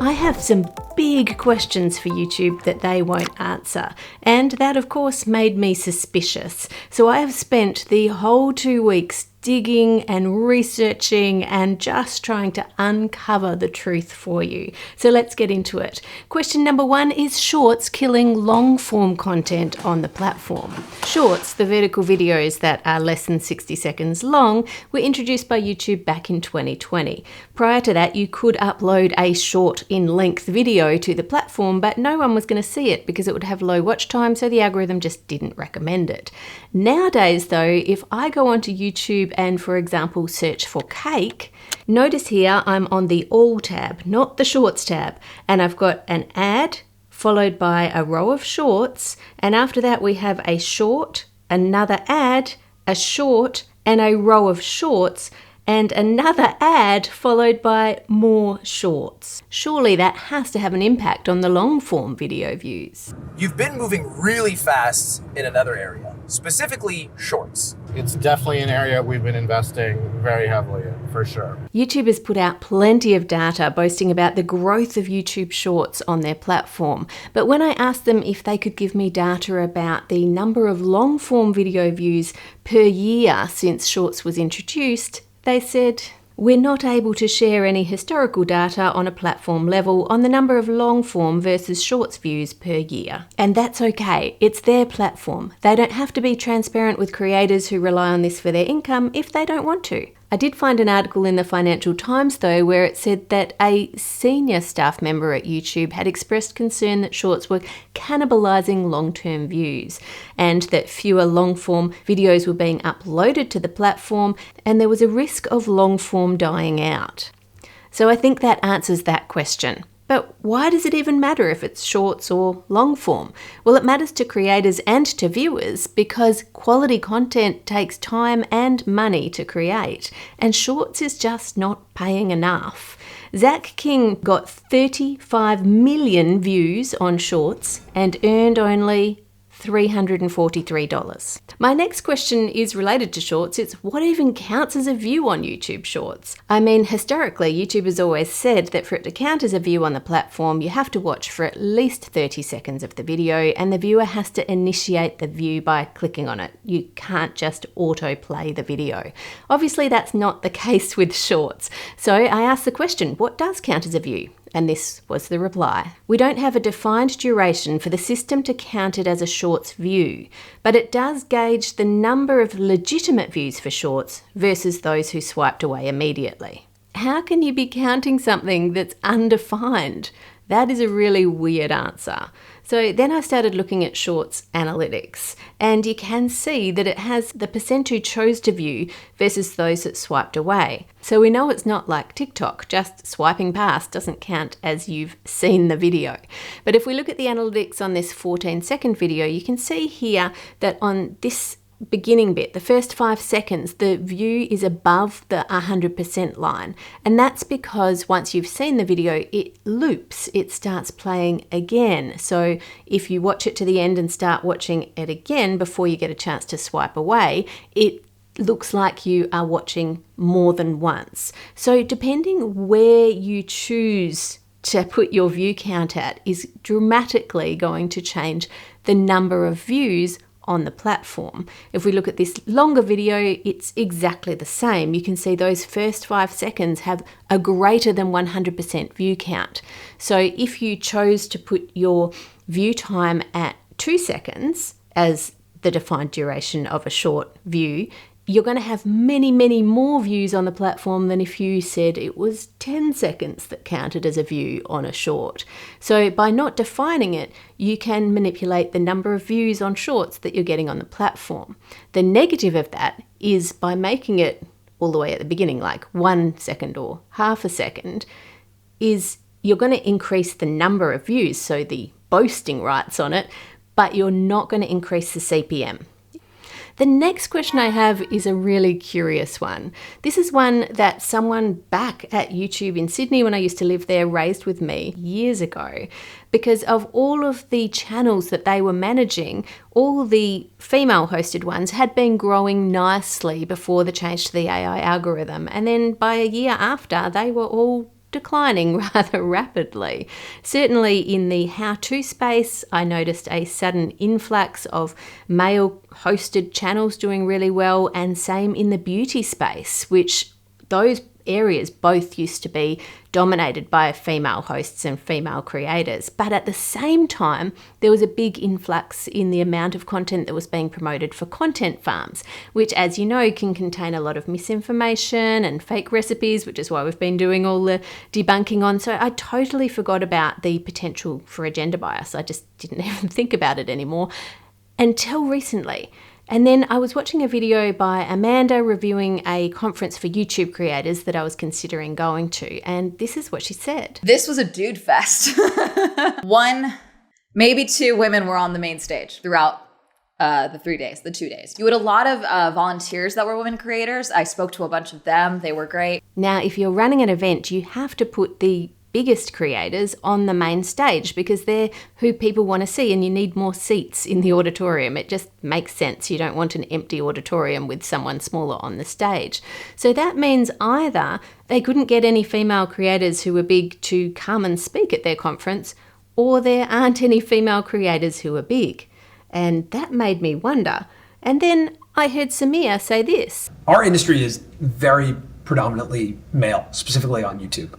I have some big questions for YouTube that they won't answer, and that of course made me suspicious. So I have spent the whole 2 weeks digging and researching and just trying to uncover the truth for you. So let's get into it. Question number 1, is Shorts killing long form content on the platform? Shorts, the vertical videos that are less than 60 seconds long, were introduced by YouTube back in 2020. Prior to that, you could upload a short in length video to the platform, but no one was going to see it because it would have low watch time, so the algorithm just didn't recommend it. Nowadays though, if I go onto YouTube and, for example, search for cake, notice here I'm on the All tab, not the Shorts tab, and I've got an ad followed by a row of shorts, and after that we have a short, another ad, a short, and a row of shorts, and another ad followed by more shorts. Surely that has to have an impact on the long form video views. You've been moving really fast in another area, specifically shorts. It's definitely an area we've been investing very heavily in, for sure. YouTube has put out plenty of data boasting about the growth of YouTube Shorts on their platform. But when I asked them if they could give me data about the number of long form video views per year since Shorts was introduced, they said, "We're not able to share any historical data on a platform level on the number of long form versus shorts views per year." And that's okay, it's their platform. They don't have to be transparent with creators who rely on this for their income if they don't want to. I did find an article in the Financial Times though where it said that a senior staff member at YouTube had expressed concern that shorts were cannibalizing long-term views and that fewer long-form videos were being uploaded to the platform and there was a risk of long-form dying out. So I think that answers that question. But why does it even matter if it's shorts or long form? Well, it matters to creators and to viewers because quality content takes time and money to create, and shorts is just not paying enough. Zach King got 35 million views on shorts and earned only $343. My next question is related to shorts. It's what even counts as a view on YouTube Shorts? I mean, historically, YouTube has always said that for it to count as a view on the platform, you have to watch for at least 30 seconds of the video and the viewer has to initiate the view by clicking on it. You can't just autoplay the video. Obviously, that's not the case with Shorts. So I asked the question, what does count as a view? And this was the reply. We don't have a defined duration for the system to count it as a shorts view, but it does gauge the number of legitimate views for shorts versus those who swiped away immediately. How can you be counting something that's undefined? That is a really weird answer. So then I started looking at Shorts analytics, and you can see that it has the percent who chose to view versus those that swiped away. So we know it's not like TikTok, just swiping past doesn't count as you've seen the video. But if we look at the analytics on this 14-second video, you can see here that on this beginning bit, the first 5 seconds, the view is above the 100% line. And that's because once you've seen the video, it loops, it starts playing again. So if you watch it to the end and start watching it again before you get a chance to swipe away, it looks like you are watching more than once. So depending where you choose to put your view count at is dramatically going to change the number of views on the platform. If we look at this longer video, it's exactly the same. You can see those first 5 seconds have a greater than 100% view count. So if you chose to put your view time at 2 seconds as the defined duration of a short view, you're going to have many, many more views on the platform than if you said it was 10 seconds that counted as a view on a short. So by not defining it, you can manipulate the number of views on shorts that you're getting on the platform. The negative of that is by making it all the way at the beginning, like 1 second or half a second, is you're going to increase the number of views, so the boasting rights on it, but you're not going to increase the CPM. The next question I have is a really curious one. This is one that someone back at YouTube in Sydney when I used to live there raised with me years ago. Because of all of the channels that they were managing, all the female hosted ones had been growing nicely before the change to the AI algorithm. And then by a year after, they were all declining rather rapidly. Certainly in the how-to space, I noticed a sudden influx of male-hosted channels doing really well, and same in the beauty space, which those areas both used to be dominated by female hosts and female creators. But at the same time, there was a big influx in the amount of content that was being promoted for content farms, which, as you know, can contain a lot of misinformation and fake recipes, which is why we've been doing all the debunking on. So I totally forgot about the potential for a gender bias. I just didn't even think about it anymore until recently. And then I was watching a video by Amanda reviewing a conference for YouTube creators that I was considering going to, and this is what she said. This was a dude fest. One, maybe two women were on the main stage throughout the 2 days. You had a lot of volunteers that were women creators. I spoke to a bunch of them. They were great. Now, if you're running an event, you have to put the biggest creators on the main stage because they're who people want to see, and you need more seats in the auditorium. It just makes sense. You don't want an empty auditorium with someone smaller on the stage. So that means either they couldn't get any female creators who were big to come and speak at their conference, or there aren't any female creators who are big. And that made me wonder. And then I heard Samir say this. Our industry is very predominantly male, specifically on YouTube.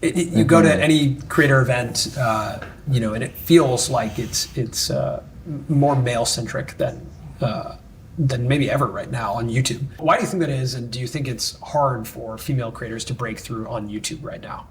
You go to any creator event, and it feels like it's more male centric than maybe ever right now on YouTube. Why do you think that is, and do you think it's hard for female creators to break through on YouTube right now?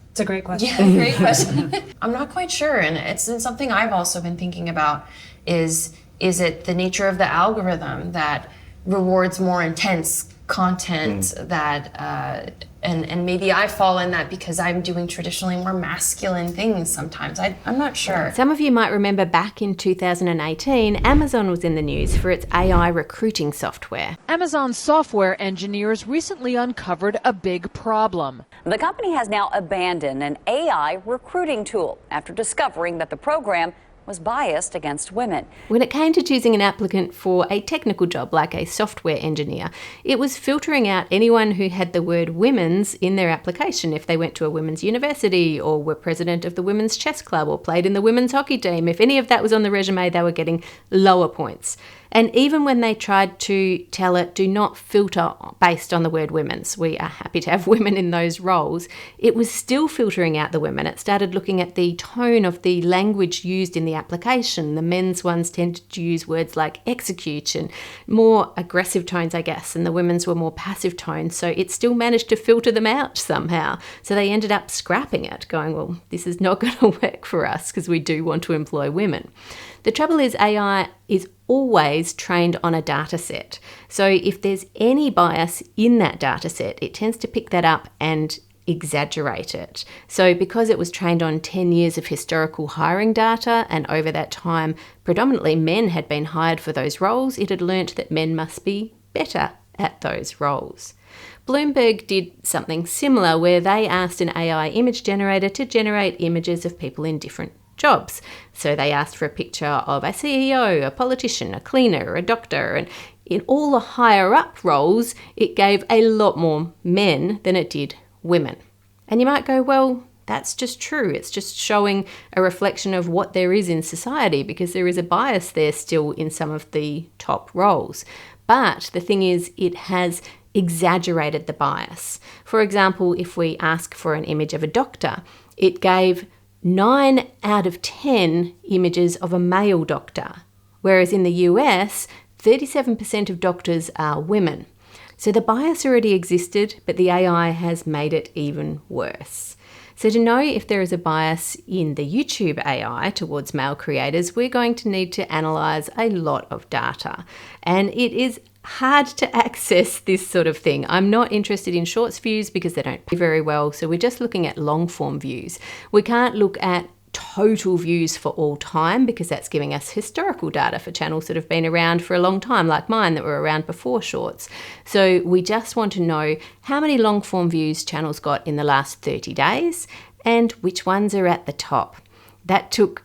It's a great question. Yeah, great question. I'm not quite sure, and it's something I've also been thinking about. Is it the nature of the algorithm that rewards more intense content that and maybe I fall in that because I'm doing traditionally more masculine things sometimes. I'm not sure. Some of you might remember back in 2018, Amazon was in the news for its AI recruiting software. Amazon software engineers recently uncovered a big problem. The company has now abandoned an AI recruiting tool after discovering that the program was biased against women. When it came to choosing an applicant for a technical job like a software engineer, it was filtering out anyone who had the word women's in their application if they went to a women's university or were president of the women's chess club or played in the women's hockey team. If any of that was on the resume, they were getting lower points. And even when they tried to tell it, do not filter based on the word women's, we are happy to have women in those roles, it was still filtering out the women. It started looking at the tone of the language used in the application. The men's ones tended to use words like execute and more aggressive tones, I guess, and the women's were more passive tones. So it still managed to filter them out somehow. So they ended up scrapping it, going, well, this is not going to work for us because we do want to employ women. The trouble is AI is always trained on a data set. So if there's any bias in that data set, it tends to pick that up and exaggerate it. So because it was trained on 10 years of historical hiring data, and over that time predominantly men had been hired for those roles, it had learnt that men must be better at those roles. Bloomberg did something similar where they asked an AI image generator to generate images of people in different jobs. So they asked for a picture of a CEO, a politician, a cleaner, a doctor, and in all the higher up roles, it gave a lot more men than it did women. And you might go, well, that's just true. It's just showing a reflection of what there is in society because there is a bias there still in some of the top roles. But the thing is, it has exaggerated the bias. For example, if we ask for an image of a doctor, it gave 9 out of 10 images of a male doctor, whereas in the US, 37% of doctors are women. So the bias already existed, but the AI has made it even worse. So to know if there is a bias in the YouTube AI towards male creators, we're going to need to analyse a lot of data. And it is hard to access this sort of thing. I'm not interested in shorts views because they don't pay very well, so we're just looking at long form views. We can't look at total views for all time because that's giving us historical data for channels that have been around for a long time, like mine that were around before shorts. So we just want to know how many long form views channels got in the last 30 days and which ones are at the top. That took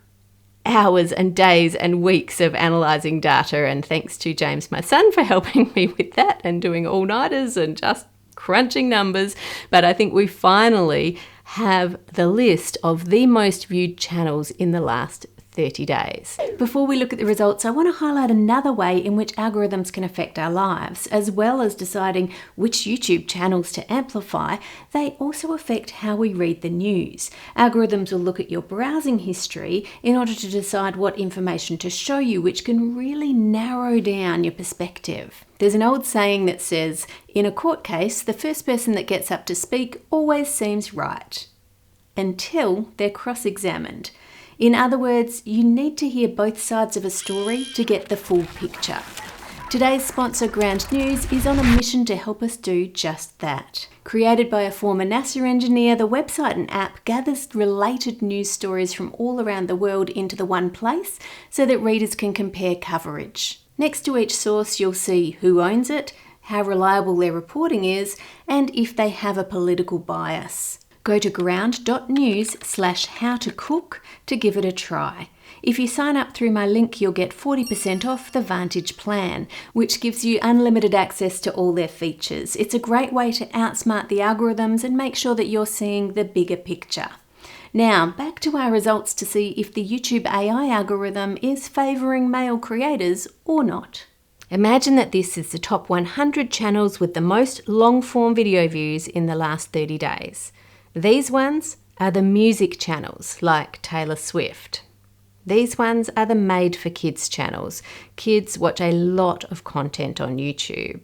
hours and days and weeks of analysing data, and thanks to James, my son, for helping me with that and doing all-nighters and just crunching numbers. But I think we finally have the list of the most viewed channels in the last 30 days. Before we look at the results, I want to highlight another way in which algorithms can affect our lives. As well as deciding which YouTube channels to amplify, they also affect how we read the news. Algorithms will look at your browsing history in order to decide what information to show you, which can really narrow down your perspective. There's an old saying that says, in a court case, the first person that gets up to speak always seems right, until they're cross-examined. In other words, you need to hear both sides of a story to get the full picture. Today's sponsor, Ground News, is on a mission to help us do just that. Created by a former NASA engineer, the website and app gathers related news stories from all around the world into the one place so that readers can compare coverage. Next to each source, you'll see who owns it, how reliable their reporting is, and if they have a political bias. Go to ground.news/howtocook to give it a try. If you sign up through my link, you'll get 40% off the Vantage plan, which gives you unlimited access to all their features. It's a great way to outsmart the algorithms and make sure that you're seeing the bigger picture. Now, back to our results to see if the YouTube AI algorithm is favouring male creators or not. Imagine that this is the top 100 channels with the most long-form video views in the last 30 days. These ones are the music channels, like Taylor Swift. These ones are the made-for-kids channels. Kids watch a lot of content on YouTube.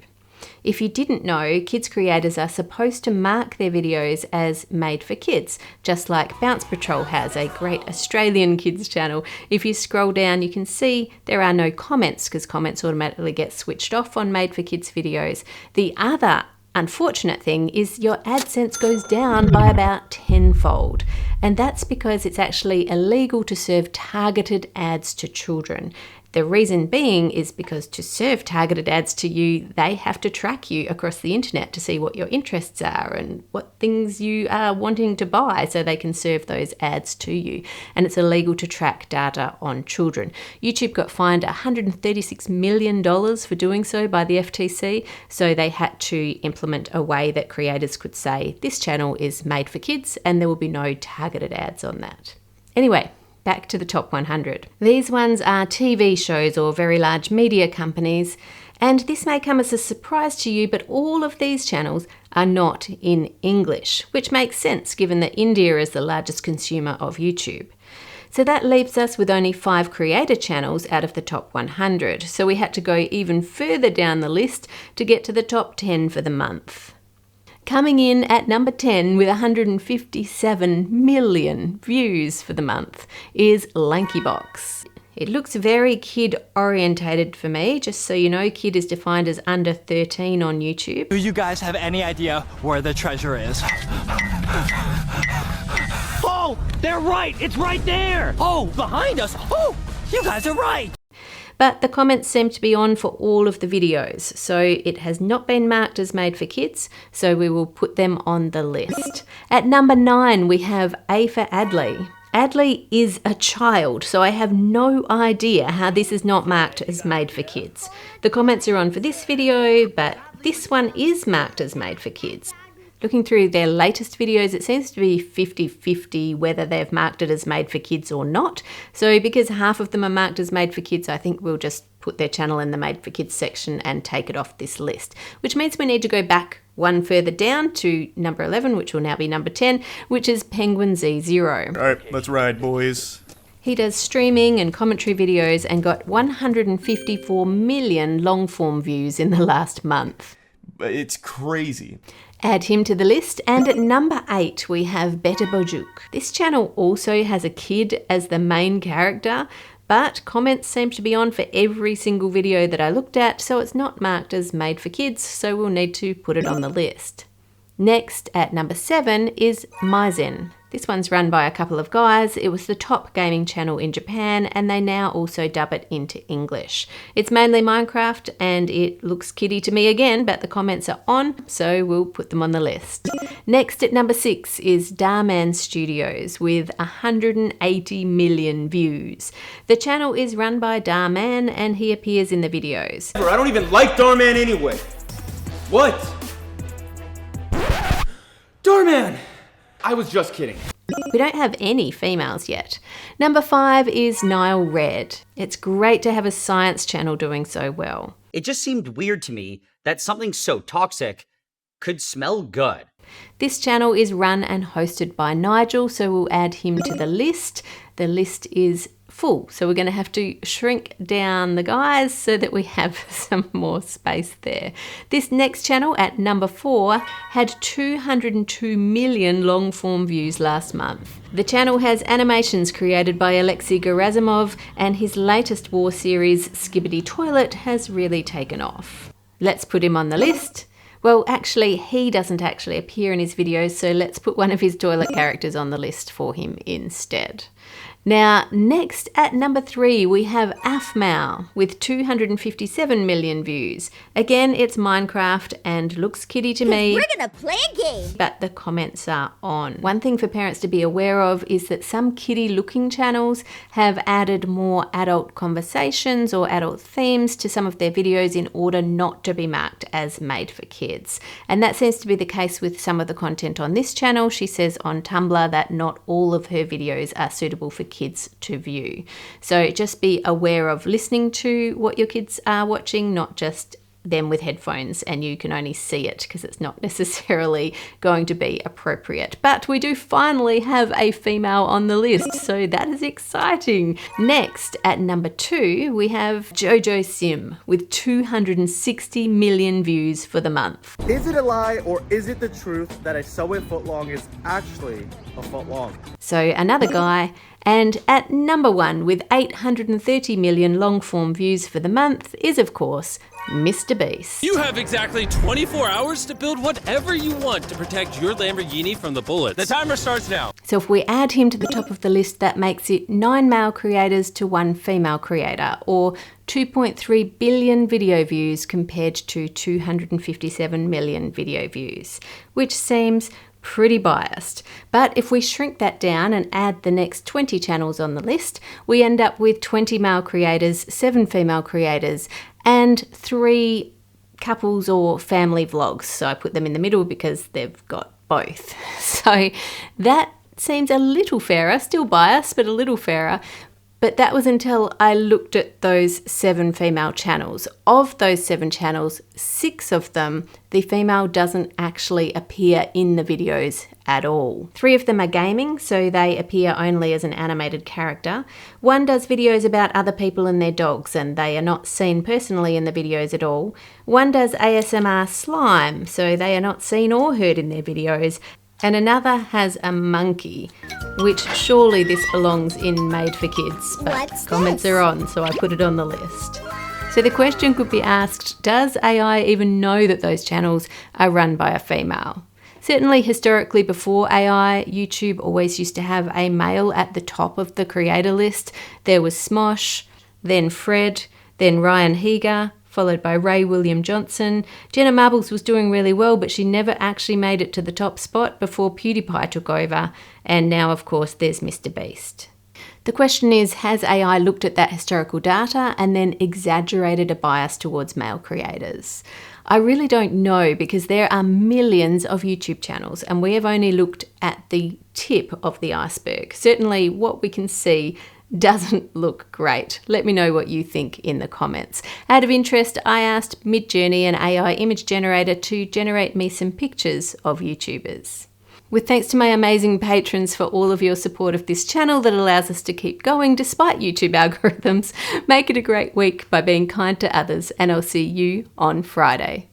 If you didn't know, kids creators are supposed to mark their videos as made for kids, just like Bounce Patrol has, a great Australian kids channel. If you scroll down, you can see there are no comments because comments automatically get switched off on made for kids videos. The other unfortunate thing is your AdSense goes down by about tenfold, and that's because it's actually illegal to serve targeted ads to children. The reason being is because to serve targeted ads to you, they have to track you across the internet to see what your interests are and what things you are wanting to buy so they can serve those ads to you. And it's illegal to track data on children. YouTube got fined $136 million for doing so by the FTC, so they had to implement a way that creators could say, this channel is made for kids and there will be no targeted ads on that. Anyway, back to the top 100. These ones are TV shows or very large media companies, and this may come as a surprise to you, but all of these channels are not in English, which makes sense given that India is the largest consumer of YouTube. So that leaves us with only 5 creator channels out of the top 100, so we had to go even further down the list to get to the top 10 for the month. Coming in at number 10 with 157 million views for the month is Lankybox. It looks very kid-orientated for me. Just so you know, kid is defined as under 13 on YouTube. Do you guys have any idea where the treasure is? Oh, they're right! It's right there! Oh, behind us! Oh, you guys are right! But the comments seem to be on for all of the videos, so it has not been marked as made for kids, so we will put them on the list. At number 9, we have A for Adley. Adley is a child, so I have no idea how this is not marked as made for kids. The comments are on for this video, but this one is marked as made for kids. Looking through their latest videos, it seems to be 50-50 whether they've marked it as made for kids or not. So because half of them are marked as made for kids, I think we'll just put their channel in the made for kids section and take it off this list, which means we need to go back one further down to number 11, which will now be number 10, which is Penguin Z0. All right, let's ride, boys. He does streaming and commentary videos and got 154 million long-form views in the last month. It's crazy. Add him to the list, and at number 8 we have Beta Bojuk. This channel also has a kid as the main character, but comments seem to be on for every single video that I looked at, so it's not marked as made for kids, so we'll need to put it on the list. Next, at number 7, is Maizen. This one's run by a couple of guys. It was the top gaming channel in Japan, and they now also dub it into English. It's mainly Minecraft, and it looks kiddie to me again, but the comments are on, so we'll put them on the list. Next at number 6 is Darman Studios with 180 million views. The channel is run by Darman, and he appears in the videos. I don't even like Darman anyway. What? Darman! I was just kidding. We don't have any females yet. Number 5 is Nile Red. It's great to have a science channel doing so well. It just seemed weird to me that something so toxic could smell good. This channel is run and hosted by Nigel, so we'll add him to the list. The list is full, so we're going to have to shrink down the guys so that we have some more space there. This next channel at number 4 had 202 million long form views last month. The channel has animations created by Alexei Gerasimov, and his latest war series, Skibbity Toilet, has really taken off. Let's put him on the list. Well, actually, he doesn't actually appear in his videos, so let's put one of his toilet characters on the list for him instead. Now, next at number 3, we have Afmao with 257 million views. Again, it's Minecraft and looks kiddie to me. We're gonna play a game. But the comments are on. One thing for parents to be aware of is that some kiddie-looking channels have added more adult conversations or adult themes to some of their videos in order not to be marked as made for kids. And that seems to be the case with some of the content on this channel. She says on Tumblr that not all of her videos are suitable for kids to view. So just be aware of listening to what your kids are watching, not just them with headphones and you can only see it because it's not necessarily going to be appropriate. But we do finally have a female on the list, so that is exciting. Next, at number 2, we have Jojo Sim with 260 million views for the month. Is it a lie or is it the truth that a Subway footlong is actually a footlong? So another guy. And at number 1 with 830 million long-form views for the month is, of course, Mr. Beast. You have exactly 24 hours to build whatever you want to protect your Lamborghini from the bullets. The timer starts now. So if we add him to the top of the list, that makes it 9 male creators to 1 female creator, or 2.3 billion video views compared to 257 million video views, which seems pretty biased. But if we shrink that down and add the next 20 channels on the list, we end up with 20 male creators, 7 female creators, and 3 couples or family vlogs. So I put them in the middle because they've got both. So that seems a little fairer, still biased, but a little fairer. But that was until I looked at those 7 female channels. Of those 7 channels, 6 of them, the female doesn't actually appear in the videos at all. 3 of them are gaming, so they appear only as an animated character. 1 does videos about other people and their dogs, and they are not seen personally in the videos at all. 1 does ASMR slime, so they are not seen or heard in their videos. And another has a monkey, which surely this belongs in Made for Kids, but comments are on, so I put it on the list. So the question could be asked, does AI even know that those channels are run by a female? Certainly historically before AI, YouTube always used to have a male at the top of the creator list. There was Smosh, then Fred, then Ryan Heger, followed by Ray William Johnson. Jenna Marbles was doing really well, but she never actually made it to the top spot before PewDiePie took over. And now, of course, there's Mr. Beast. The question is, has AI looked at that historical data and then exaggerated a bias towards male creators? I really don't know, because there are millions of YouTube channels and we have only looked at the tip of the iceberg. Certainly what we can see doesn't look great. Let me know what you think in the comments. Out of interest, I asked Midjourney, an AI image generator, to generate me some pictures of YouTubers. With thanks to my amazing patrons for all of your support of this channel that allows us to keep going despite YouTube algorithms, make it a great week by being kind to others, and I'll see you on Friday.